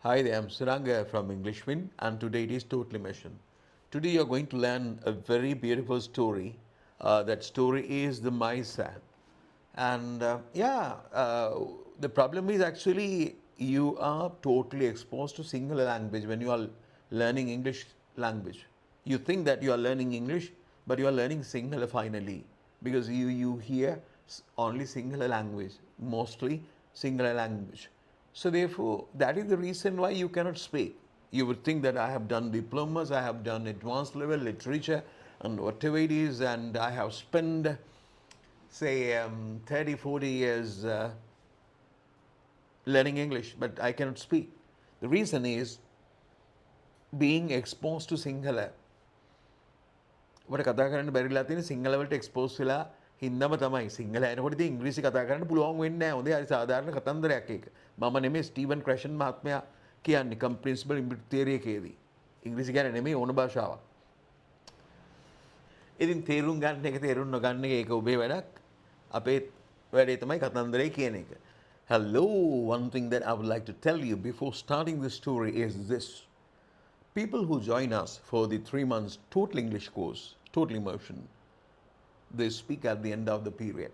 Hi there, I'm Suranga from Englishman, and today it is Totally Mission. Today you're going to learn a very beautiful story. That story is the Maisa. And the problem is actually you are totally exposed to single language when you are learning English language. You think that you are learning English, but you are learning singular finally because you hear only singular language, mostly singular language. So therefore, that is the reason why you cannot speak. You would think that I have done diplomas, I have done advanced level literature, and whatever it is, and I have spent, say, 30, 40 years learning English, but I cannot speak. The reason is being exposed to singular. ඔබට කතා කරන්න බැරිලා තියෙන සිංහල වලට expose වෙලා හින්දාම තමයි සිංහල එනකොට ඉතින් ඉංග්‍රීසි කතා කරන්න පුළුවන් වෙන්නේ නැහැ. හොඳේ හරි සාධාරණ කතන්දරයක් ඒක. මම නෙමෙයි ස්ටීවන් ක්‍රැෂන් මහත්මයා කියන්නේ කම්ප්‍රින්සිපල් ඉම්පිරික් තියරි එකේදී. ඉංග්‍රීසි කියන්නේ නෙමෙයි ඕන භාෂාවක්. ඉතින් තේරුම් ගන්න එක තේරුම් නොගන්න එක ඒක ඔබේ වැඩක්. අපේ වැඩේ තමයි කතන්දරේ කියන එක. Hello, one thing that I would like to tell you before starting the story is this. People who join us for the 3 months total English course, total immersion, they speak at the end of the period.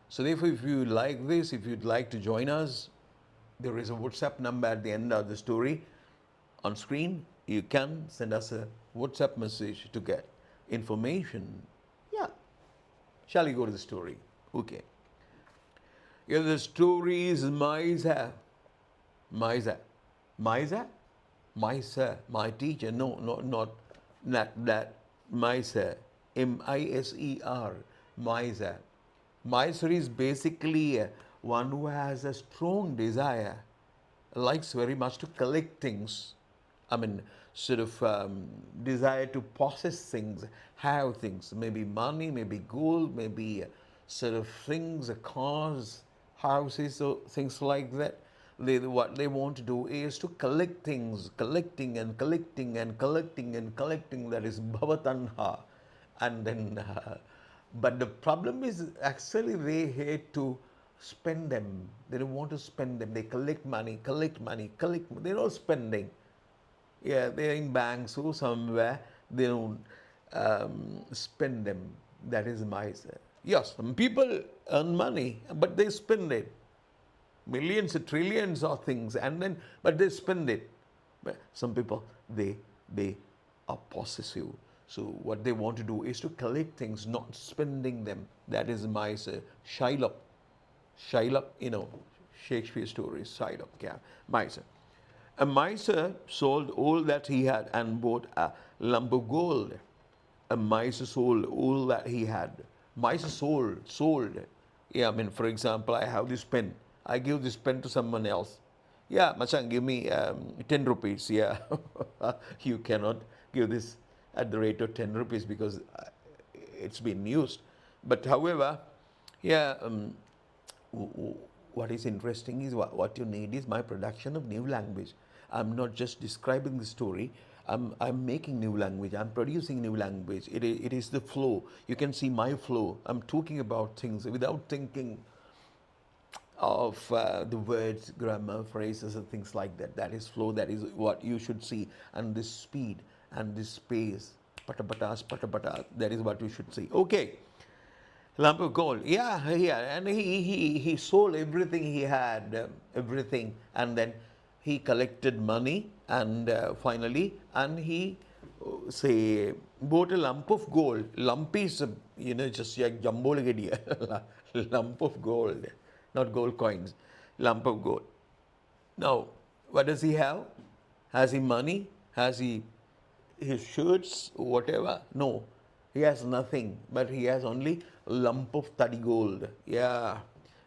So therefore, if you like this, if you'd like to join us, there is a WhatsApp number at the end of the story on screen. You can send us a WhatsApp message to get information. Yeah. Shall we go to the story? Okay. Yeah, the story is Maisa. Maisa. Maisa? Miser, my teacher. No, not that. Miser. Miser. Miser. Miser is basically one who has a strong desire, likes very much to collect things. I mean, sort of desire to possess things, have things, maybe money, maybe gold, maybe sort of things, cars, houses, or things like that. What they want to do is to collect things, collecting and collecting and collecting and collecting. That is bhavatanha. And then, but the problem is actually they hate to spend them. They don't want to spend them. They collect money, collect money, collect. They're not spending. Yeah, they're in banks or somewhere. They don't spend them. That is miser. Yes, some people earn money, but they spend it. Millions, trillions of things, and then but they spend it. But some people they are possessive. So what they want to do is to collect things, not spending them. That is miser. Shylock. Shylock, Shakespeare stories, Shylock, yeah, miser. A miser sold all that he had and bought a lump of gold. A miser sold all that he had. Miser sold. Yeah, I mean, for example, I have this pen. I give this pen to someone else. Yeah, Machan, give me 10 rupees. Yeah, you cannot give this at the rate of 10 rupees because it's been used. But however, yeah, what is interesting is what you need is my production of new language. I'm not just describing the story. I'm making new language. I'm producing new language. It is the flow. You can see my flow. I'm talking about things without thinking of the words, grammar, phrases, and things like that. That is flow. That is what you should see. And this speed and this space, patapatas, patapatas. That is what you should see. Okay. Lump of gold. Yeah. And he sold everything he had, everything. And then he collected money and finally, and he, say, bought a lump of gold. Lump is, just like jumbo lump of gold, not gold coins, lump of gold. Now, what does he have? Has he money? Has he his shirts, whatever? No, he has nothing, but he has only a lump of tadi gold. Yeah,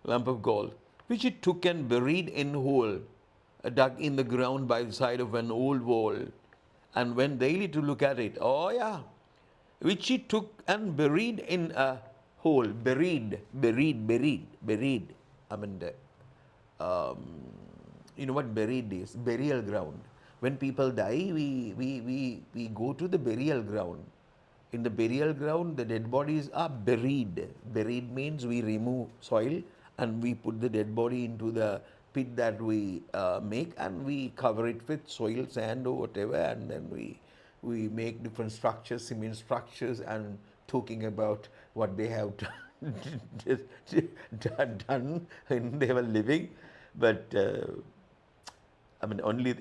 lump of gold, which he took and buried in hole, dug in the ground by the side of an old wall, and went daily to look at it. Oh yeah, which he took and buried in a hole. Buried. I mean, um, you know what buried is? Burial ground. When people die, we go to the burial ground. In the burial ground, the dead bodies are buried. Buried means we remove soil and we put the dead body into the pit that we make, and we cover it with soil, sand, or whatever, and then we make different structures, cement structures, and talking about what they have done when they were living. But I mean, only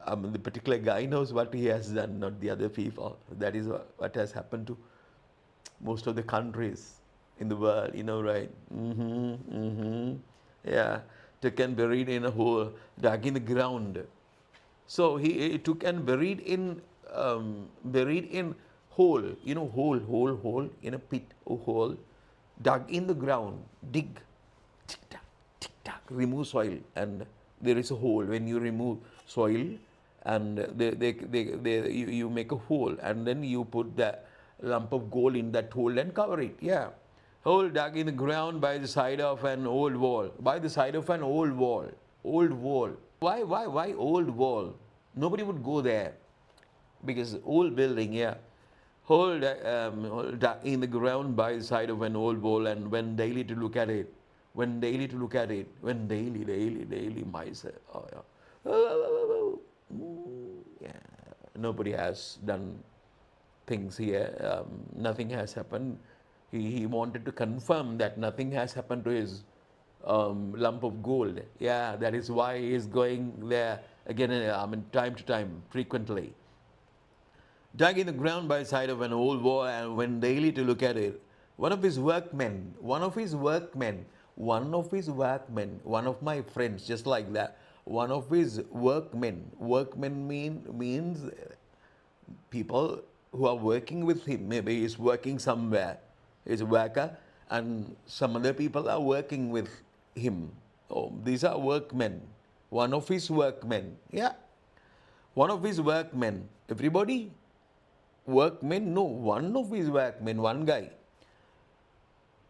the particular guy knows what he has done, not the other people. That is what has happened to most of the countries in the world, right? Yeah, took and buried in a hole, dug in the ground. So he took and buried in hole, hole in a pit, a hole, dug in the ground, dig, tick tock, remove soil, and there is a hole. When you remove soil, and you make a hole, and then you put the lump of gold in that hole and cover it. Yeah, hole dug in the ground by the side of an old wall. By the side of an old wall. Old wall. Why old wall? Nobody would go there because old building. Yeah, hole in the ground by the side of an old wall, and went daily to look at it. When daily to look at it. When daily, myself. Oh, yeah. Yeah. Nobody has done things here. Nothing has happened. He wanted to confirm that nothing has happened to his lump of gold. Yeah, that is why he is going there again, time to time, frequently. Dug in the ground by the side of an old wall, and went daily to look at it. One of his workmen, one of my friends, just like that, one of his workmen means people who are working with him. Maybe he's working somewhere, he's a worker, and some other people are working with him. Oh, these are workmen. One of his workmen, yeah, one of his workmen. Everybody workmen? No, one of his workmen, one guy.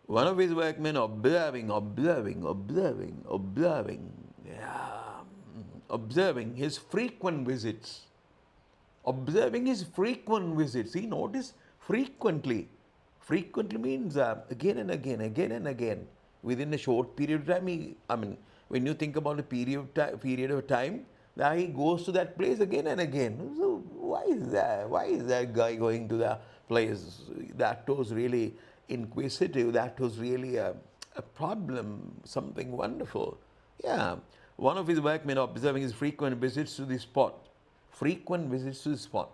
One of his workmen observing, yeah, observing his frequent visits. Observing his frequent visits. He noticed frequently. Frequently means again and again. Within a short period of time, when you think about a period of time, that he goes to that place again and again. So why is that? Why is that guy going to the place? That was really inquisitive. That was really a problem, something wonderful. Yeah. One of his workmen observing his frequent visits to the spot. Frequent visits to the spot.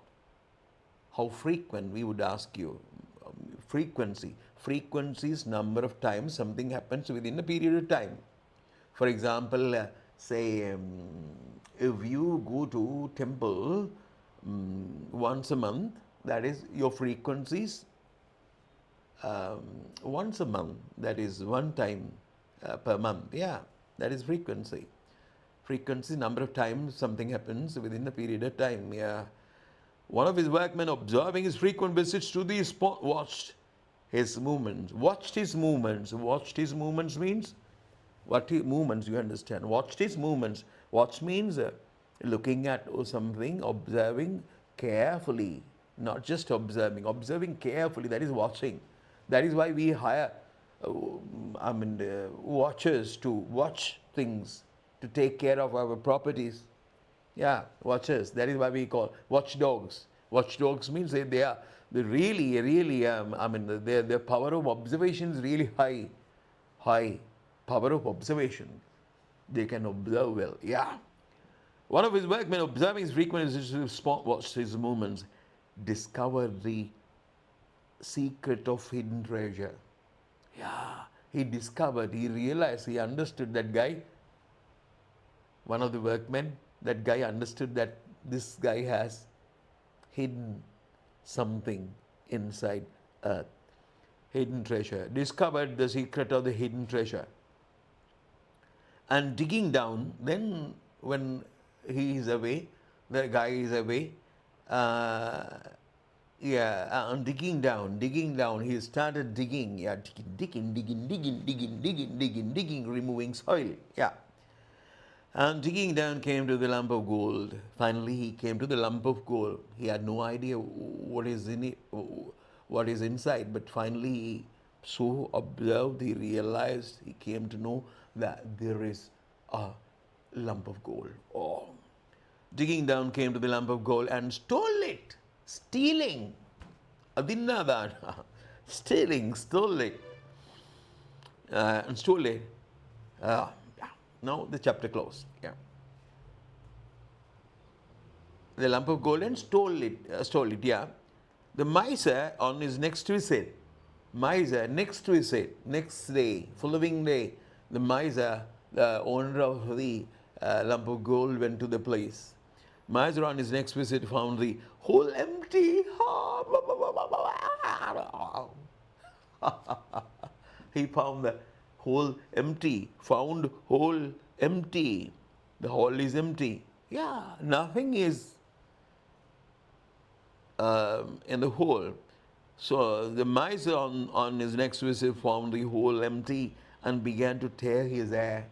How frequent, we would ask you. Frequency. Frequency is number of times something happens within a period of time. For example, say if you go to temple once a month, that is your frequencies. Once a month, that is one time per month. Yeah, that is frequency. Frequency, number of times something happens within a period of time. Yeah. One of his workmen, observing his frequent visits to the spot, watched his movements. Watched his movements. Watched his movements means what movements, you understand. Watched his movements. Watch means looking at something, observing carefully, not just observing. Observing carefully, that is watching. That is why we hire watchers to watch things, to take care of our properties. Yeah, watchers. That is why we call watchdogs. Watchdogs means they are really, their power of observation is really high. High power of observation. They can observe well. Yeah. One of his workmen, observing his frequent spot, watched his movements, discovered the secret of hidden treasure. Yeah. He discovered, he realized, he understood that guy, one of the workmen, that guy understood that this guy has hidden something inside earth. Hidden treasure. Discovered the secret of the hidden treasure. And digging down, then when he is away, the guy is away, digging down, he started digging, digging, removing soil, yeah. And digging down came to the lump of gold. Finally, he came to the lump of gold. He had no idea what is in it, what is inside. But finally, he so observed, he realized, he came to know that there is a lump of gold. Oh. Digging down came to the lump of gold and stole it. Stealing. Adinnadan. Stealing, stole it. And stole it. Yeah. Now the chapter closed. Yeah. The lump of gold and stole it, yeah. The miser on his next visit, next day, following day, the miser, the owner of the lump of gold, went to the place. Miser on his next visit found the whole empty. He found the hole empty, found hole empty. The hole is empty. Yeah, nothing is in the hole. So the miser on his next visit found the hole empty and began to tear his hair.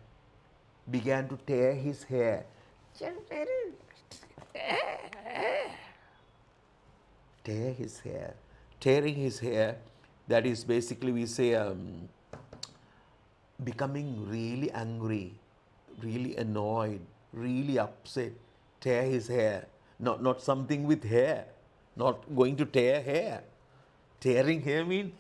Began to tear his hair. Tear his hair. Tearing his hair, that is basically we say becoming really angry, really annoyed, really upset, tear his hair. Not something with hair, not going to tear hair. Tearing hair means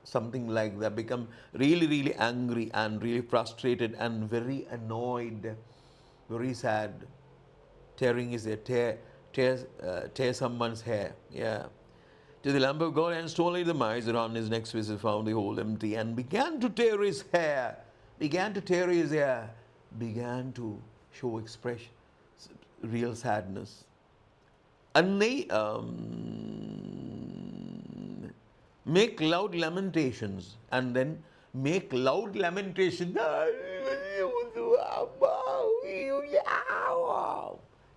something like that. Become really, really angry and really frustrated and very annoyed, very sad. Tearing his hair, tear someone's hair. Yeah. To the lump of gold and stole it, the miser on his next visit found the hole empty and began to tear his hair. Began to tear his hair. Began to show expression, real sadness. And they make loud lamentations and then make loud lamentations.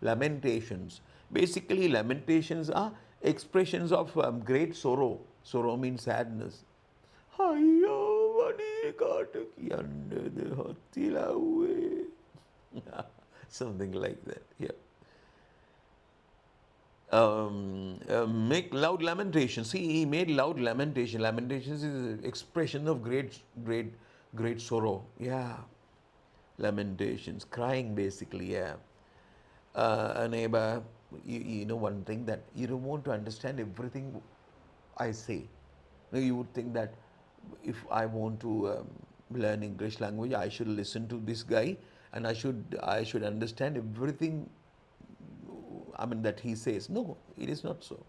Lamentations. Basically, lamentations are expressions of great sorrow. Sorrow means sadness. Something like that. Yeah. Make loud lamentations. See, he made loud lamentation. Lamentations is an expression of great sorrow. Yeah. Lamentations, crying basically. Yeah. A neighbor, you know one thing, that you don't want to understand everything I say. You would think that if I want to learn English language, I should listen to this guy and I should understand everything, I mean, that he says. No, it is not so.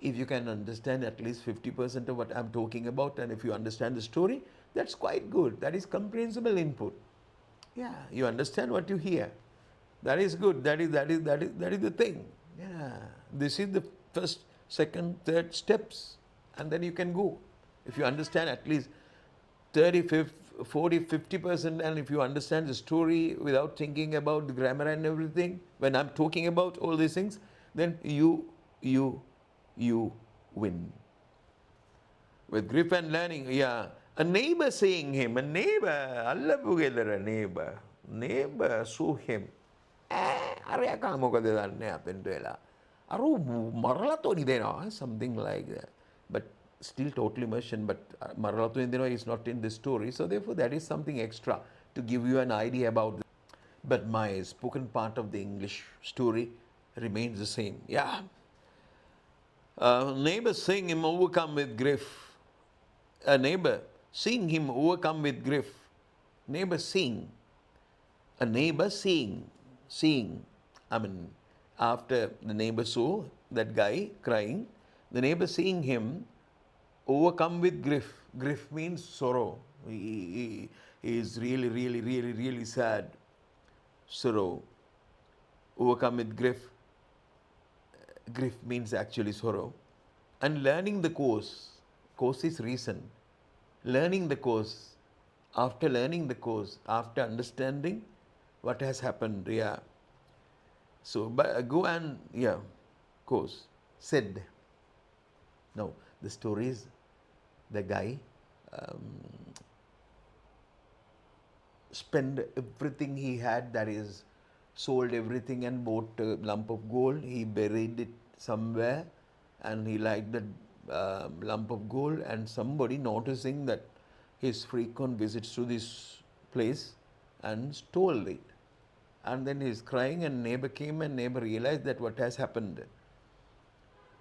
If you can understand at least 50% of what I'm talking about, and if you understand the story, that's quite good. That is comprehensible input. Yeah, you understand what you hear. That is good. That is the thing. Yeah, this is the first, second, third steps, and then you can go. If you understand at least 30, 40, 50%, and if you understand the story without thinking about the grammar and everything, when I'm talking about all these things, then you win. With grip and learning, yeah. A neighbor seeing him, a neighbor saw him. අරයා මොකද දන්නේ අපෙන්ට වෙලා අරු මරලා තෝනි දෙනවා, something like that, but still totally immersion, but මරලා තෝනි දෙනවා is not in this story, so therefore that is something extra to give you an idea about this. But my spoken part of the English story remains the same. Yeah. Neighbor seeing him overcome with grief. A neighbor seeing him overcome with grief. Neighbor seeing. A neighbor seeing. I mean, after the neighbor saw that guy crying, the neighbor seeing him overcome with grief. Grief means sorrow. He is really sad. Sorrow. Overcome with grief. Grief means actually sorrow. And learning the course. Course is reason. Learning the course. After learning the course, after understanding what has happened, yeah. So, go and, yeah, course, said. Now, the story is the guy spent everything he had, that is, sold everything and bought a lump of gold. He buried it somewhere and he liked the lump of gold, and somebody noticing that his frequent visits to this place and stole it. And then he's crying, and neighbor came, and neighbor realized that what has happened.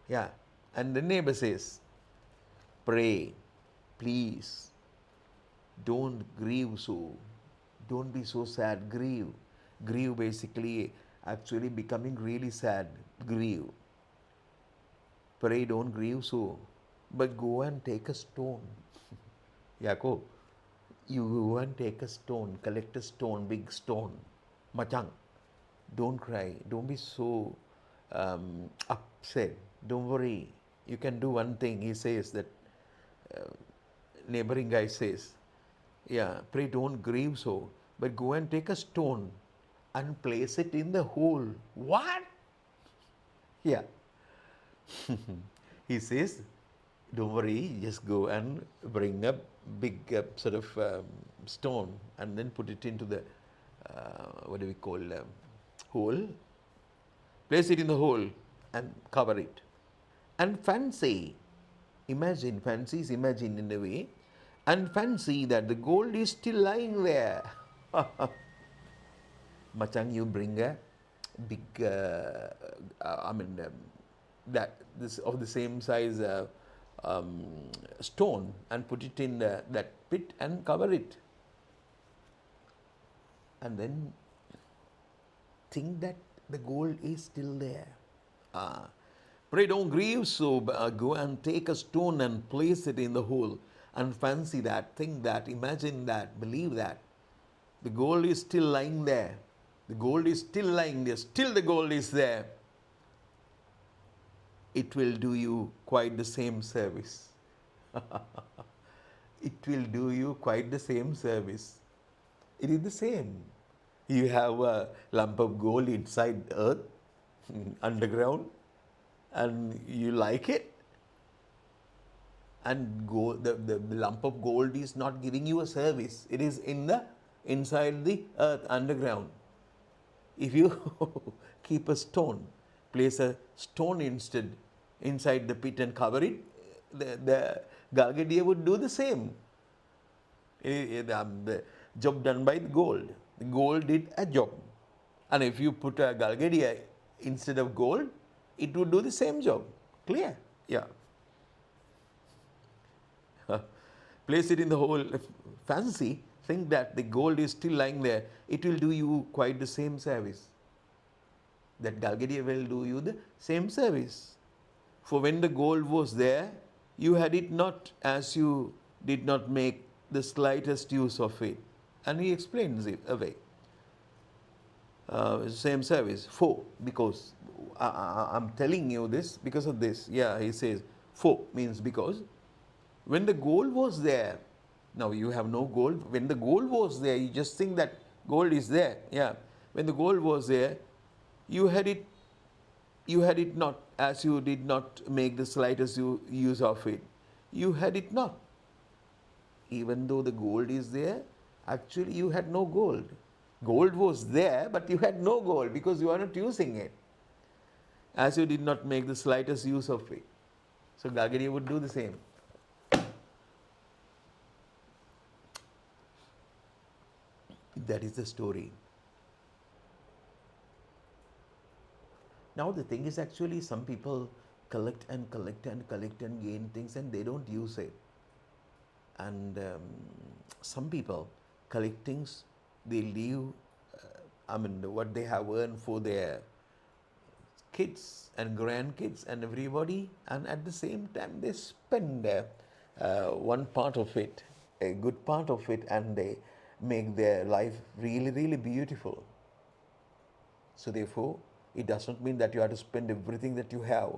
Yeah. And the neighbor says, pray, please, don't grieve so. Don't be so sad. Grieve. Grieve basically actually becoming really sad. Grieve. Pray, don't grieve so. But go and take a stone. Yako, you go and take a stone, collect a stone, big stone. Machang, don't cry. Don't be so upset. Don't worry. You can do one thing. He says that neighboring guy says, yeah, pray don't grieve so, but go and take a stone and place it in the hole. What? Yeah. He says, don't worry, just go and bring a big sort of stone and then put it into the, what do we call, hole. Place it in the hole and cover it. And fancy, imagine in a way, and fancy that the gold is still lying there. Machang, you bring a big, that this of the same size stone and put it in that pit and cover it. And then think that the gold is still there. Pray don't grieve so, go and take a stone and place it in the hole and fancy that, think that, imagine that, believe that. The gold is still lying there. The gold is still lying there. Still the gold is there. It will do you quite the same service. It will do you quite the same service. It is the same. You have a lump of gold inside earth, underground, and you like it. And the lump of gold is not giving you a service. It is inside the earth, underground. If you keep a stone, place a stone instead inside the pit and cover it, the Galgadia would do the same. The job done by the gold. The gold did a job. And if you put a Galgadia instead of gold, it would do the same job. Clear? Yeah. Place it in the hole. Fancy, think that the gold is still lying there. It will do you quite the same service. That Galgadia will do you the same service. For when the gold was there, you had it not, as you did not make the slightest use of it. And he explains it away. Same service. For, because I'm telling you this because of this. Yeah, he says, for means because. When the gold was there, now you have no gold. When the gold was there, you just think that gold is there. Yeah. When the gold was there, you had it not, as you did not make the slightest use of it. You had it not. Even though the gold is there, actually you had no gold. Gold was there, but you had no gold because you are not using it. As you did not make the slightest use of it. So Galgadia would do the same. That is the story. Now the thing is, actually some people collect and gain things and they don't use it. And some people collect things, they leave, what they have earned for their kids and grandkids and everybody, and at the same time they spend one part of it, a good part of it, and they make their life really, really beautiful. So therefore, it does not mean that you have to spend everything that you have.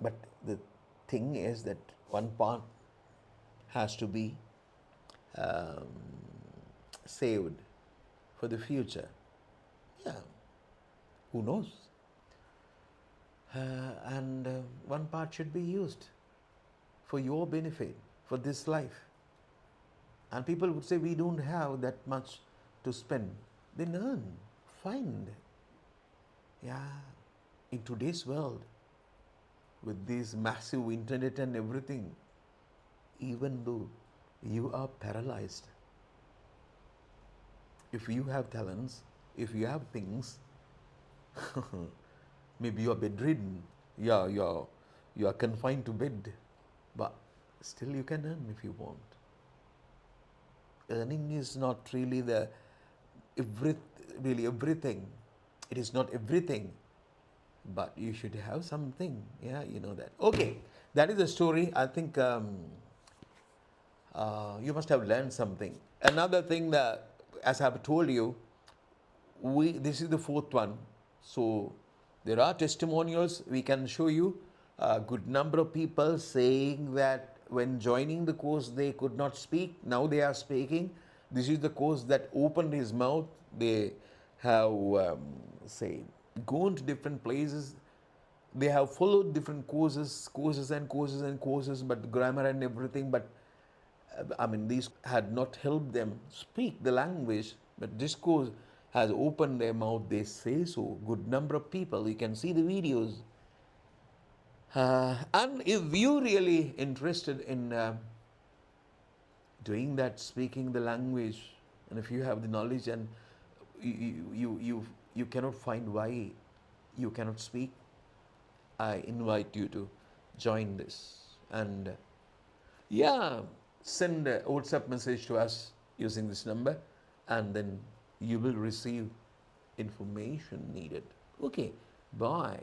But the thing is that one part has to be saved for the future. Yeah, who knows? And one part should be used for your benefit, for this life. And people would say, we don't have that much to spend. Then earn, find. Yeah, in today's world, with this massive internet and everything, even though you are paralyzed, if you have talents, if you have things, maybe you're bedridden, yeah, you're confined to bed, but still you can earn if you want. Earning is not really the every, really everything. It is not everything, but you should have something. Yeah, you know that. Okay, that is the story. I think you must have learned something. Another thing that, as I've told you, this is the fourth one. So there are testimonials we can show you. A good number of people saying that when joining the course they could not speak. Now they are speaking. This is the course that opened his mouth. They have say gone to different places. They have followed different courses, but grammar and everything. But I mean, these had not helped them speak the language, but this course has opened their mouth. They say so. Good number of people. You can see the videos. And if you really interested in doing that, speaking the language, and if you have the knowledge and you cannot find why you cannot speak, I invite you to join this. And yeah, send a WhatsApp message to us using this number, and then you will receive information needed. Okay, bye.